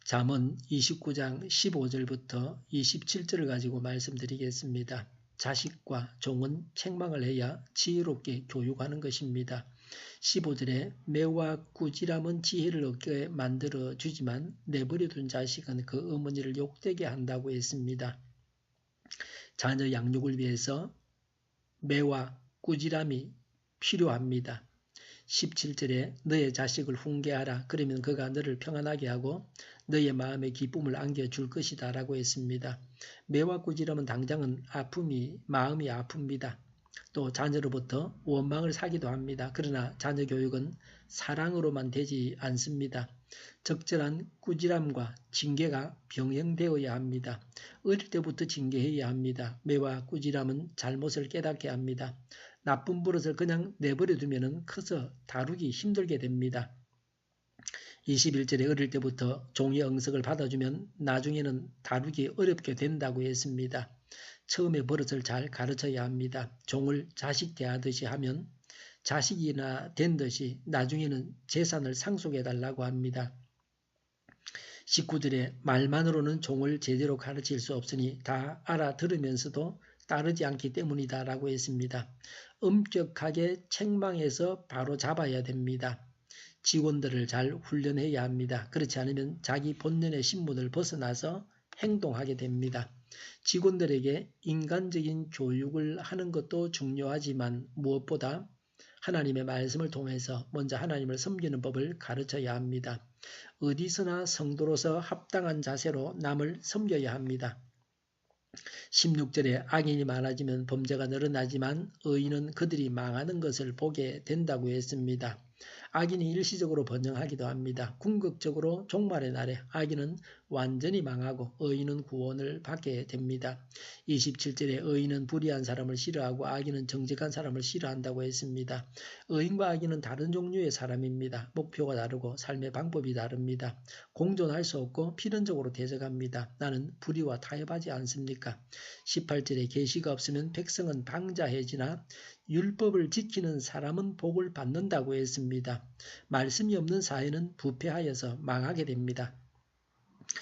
잠언 29장 15절부터 27절을 가지고 말씀드리겠습니다. 자식과 종은 책망을 해야 지혜롭게 교육하는 것입니다. 15절에 매와 꾸지람은 지혜를 얻게 만들어 주지만 내버려둔 자식은 그 어머니를 욕되게 한다고 했습니다. 자녀 양육을 위해서 매와 꾸지람이 필요합니다. 17절에 너의 자식을 훈계하라. 그러면 그가 너를 평안하게 하고 너의 마음에 기쁨을 안겨줄 것이다 라고 했습니다. 매와 꾸지람은 당장은 마음이 아픕니다. 또 자녀로부터 원망을 사기도 합니다. 그러나 자녀 교육은 사랑으로만 되지 않습니다. 적절한 꾸지람과 징계가 병행되어야 합니다. 어릴 때부터 징계해야 합니다. 매와 꾸지람은 잘못을 깨닫게 합니다. 나쁜 버릇을 그냥 내버려두면 커서 다루기 힘들게 됩니다. 21절에 어릴 때부터 종의 응석을 받아주면 나중에는 다루기 어렵게 된다고 했습니다. 처음에 버릇을 잘 가르쳐야 합니다. 종을 자식 대하듯이 하면 자식이나 된 듯이 나중에는 재산을 상속해달라고 합니다. 19절에 말만으로는 종을 제대로 가르칠 수 없으니 다 알아들으면서도 따르지 않기 때문이다 라고 했습니다. 엄격하게 책망해서 바로 잡아야 됩니다. 직원들을 잘 훈련해야 합니다. 그렇지 않으면 자기 본연의 신분을 벗어나서 행동하게 됩니다. 직원들에게 인간적인 교육을 하는 것도 중요하지만 무엇보다 하나님의 말씀을 통해서 먼저 하나님을 섬기는 법을 가르쳐야 합니다. 어디서나 성도로서 합당한 자세로 남을 섬겨야 합니다. 16절에 악인이 많아지면 범죄가 늘어나지만 의인은 그들이 망하는 것을 보게 된다고 했습니다. 악인이 일시적으로 번영하기도 합니다. 궁극적으로 종말의 날에 악인은 완전히 망하고 의인은 구원을 받게 됩니다. 27절에 의인은 불의한 사람을 싫어하고 악인은 정직한 사람을 싫어한다고 했습니다. 의인과 악인은 다른 종류의 사람입니다. 목표가 다르고 삶의 방법이 다릅니다. 공존할 수 없고 필연적으로 대적합니다. 나는 불의와 타협하지 않습니까? 18절에 계시가 없으면 백성은 방자해지나 율법을 지키는 사람은 복을 받는다고 했습니다. 말씀이 없는 사회는 부패하여서 망하게 됩니다.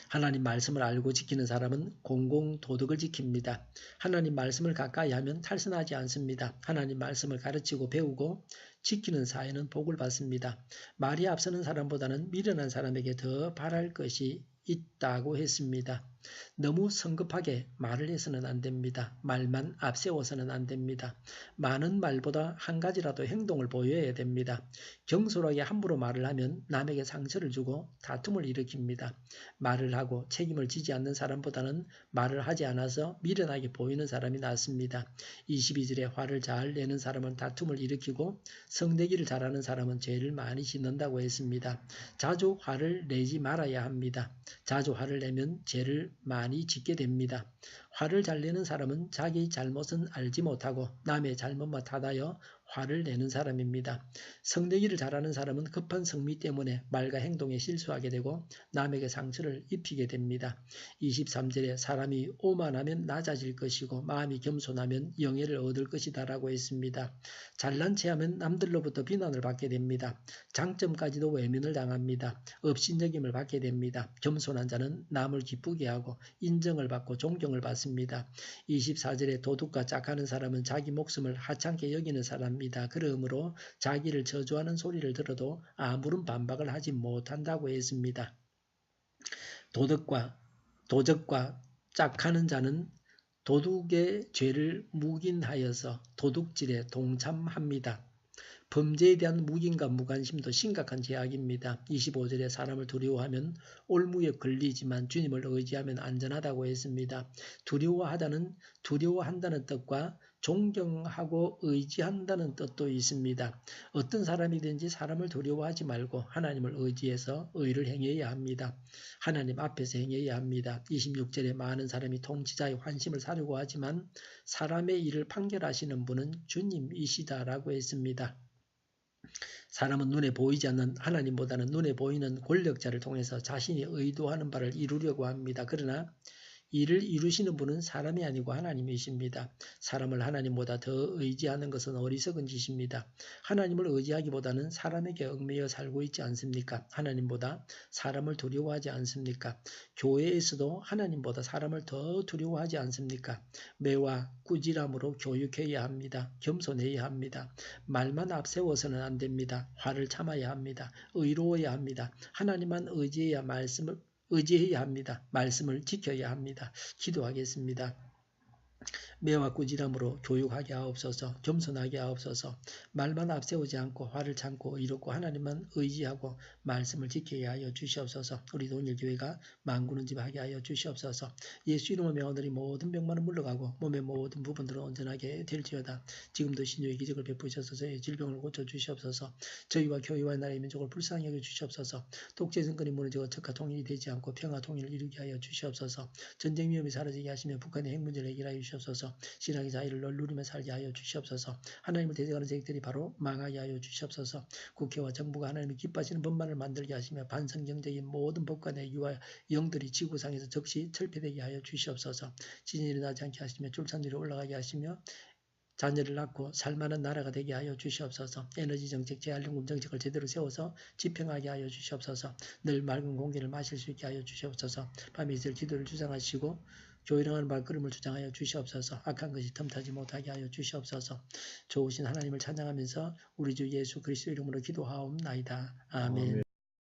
하나님 말씀을 알고 지키는 사람은 공공도덕을 지킵니다. 하나님 말씀을 가까이 하면 탈선하지 않습니다. 하나님 말씀을 가르치고 배우고 지키는 사회는 복을 받습니다. 말이 앞서는 사람보다는 미련한 사람에게 더 바랄 것이 있다고 했습니다. 너무 성급하게 말을 해서는 안 됩니다. 말만 앞세워서는 안 됩니다. 많은 말보다 한 가지라도 행동을 보여야 됩니다. 경솔하게 함부로 말을 하면 남에게 상처를 주고 다툼을 일으킵니다. 말을 하고 책임을 지지 않는 사람보다는 말을 하지 않아서 미련하게 보이는 사람이 낫습니다. 22절에 화를 잘 내는 사람은 다툼을 일으키고 성내기를 잘하는 사람은 죄를 많이 짓는다고 했습니다. 자주 화를 내지 말아야 합니다. 자주 화를 내면 죄를 많이 짓게 됩니다. 화를 잘 내는 사람은 자기 잘못은 알지 못하고 남의 잘못만 탓하여 화를 내는 사람입니다. 성내기를 잘하는 사람은 급한 성미 때문에 말과 행동에 실수하게 되고 남에게 상처를 입히게 됩니다. 23절에 사람이 오만하면 낮아질 것이고 마음이 겸손하면 영예를 얻을 것이다 라고 했습니다. 잘난 체하면 남들로부터 비난을 받게 됩니다. 장점까지도 외면을 당합니다. 업신여김을 받게 됩니다. 겸손한 자는 남을 기쁘게 하고 인정을 받고 존경을 받습니다. 24절에 도둑과 짝하는 사람은 자기 목숨을 하찮게 여기는 사람입니다. 그러므로 자기를 저주하는 소리를 들어도 아무런 반박을 하지 못한다고 했습니다. 도적과 짝하는 자는 도둑의 죄를 묵인하여서 도둑질에 동참합니다. 범죄에 대한 묵인과 무관심도 심각한 죄악입니다. 25절에 사람을 두려워하면 올무에 걸리지만 주님을 의지하면 안전하다고 했습니다. 두려워한다는 뜻과 존경하고 의지한다는 뜻도 있습니다. 어떤 사람이든지 사람을 두려워하지 말고 하나님을 의지해서 의를 행해야 합니다. 하나님 앞에서 행해야 합니다. 26절에 많은 사람이 통치자의 환심을 사려고 하지만 사람의 일을 판결하시는 분은 주님이시다라고 했습니다. 사람은 눈에 보이지 않는 하나님보다는 눈에 보이는 권력자를 통해서 자신이 의도하는 바를 이루려고 합니다. 그러나 이를 이루시는 분은 사람이 아니고 하나님이십니다. 사람을 하나님보다 더 의지하는 것은 어리석은 짓입니다. 하나님을 의지하기보다는 사람에게 얽매여 살고 있지 않습니까? 하나님보다 사람을 두려워하지 않습니까? 교회에서도 하나님보다 사람을 더 두려워하지 않습니까? 매와 꾸지람으로 교육해야 합니다. 겸손해야 합니다. 말만 앞세워서는 안 됩니다. 화를 참아야 합니다. 의로워야 합니다. 하나님만 의지해야 합니다. 말씀을 지켜야 합니다. 기도하겠습니다. 매와 꾸지람으로 교육하게 하옵소서. 겸손하게 하옵소서. 말만 앞세우지 않고 화를 참고 이롭고 하나님만 의지하고 말씀을 지켜야 하여 주시옵소서. 우리 동일교회가 만구는 집 하게 하여 주시옵소서. 예수 이름의 명하더니 모든 병만은 물러가고 몸의 모든 부분들은 온전하게 될지어다. 지금도 신유의 기적을 베푸셔서 저의 질병을 고쳐주시옵소서. 저희와 교회와 나라의 민족을 불쌍히 여겨주시옵소서. 독재 정권이 무너지고 적과 통일이 되지 않고 평화 통일을 이루게 하여 주시옵소서. 전쟁 위험이 사라지게 하시며 북한의 핵 문제를 해결하여 주시옵소서. 신앙의 자유를 누리며 살게 하여 주시옵소서. 하나님을 대적하는 세력들이 바로 망하게 하여 주시옵소서. 국회와 정부가 하나님을 기뻐하시는 법만을 만들게 하시며 반성경제인 모든 법관의 유아 영들이 지구상에서 즉시 철폐되게 하여 주시옵소서. 지진이 일어나지 않게 하시며 출산율이 올라가게 하시며 자녀를 낳고 살만한 나라가 되게 하여 주시옵소서. 에너지 정책, 재활용금 정책을 제대로 세워서 집행하게 하여 주시옵소서. 늘 맑은 공기를 마실 수 있게 하여 주시옵소서. 밤에 있을 기도를 주장하시고 교회랑하는 발걸음을 주장하여 주시옵소서. 악한 것이 틈타지 못하게 하여 주시옵소서. 좋으신 하나님을 찬양하면서 우리 주 예수 그리스도 이름으로 기도하옵나이다. 아멘.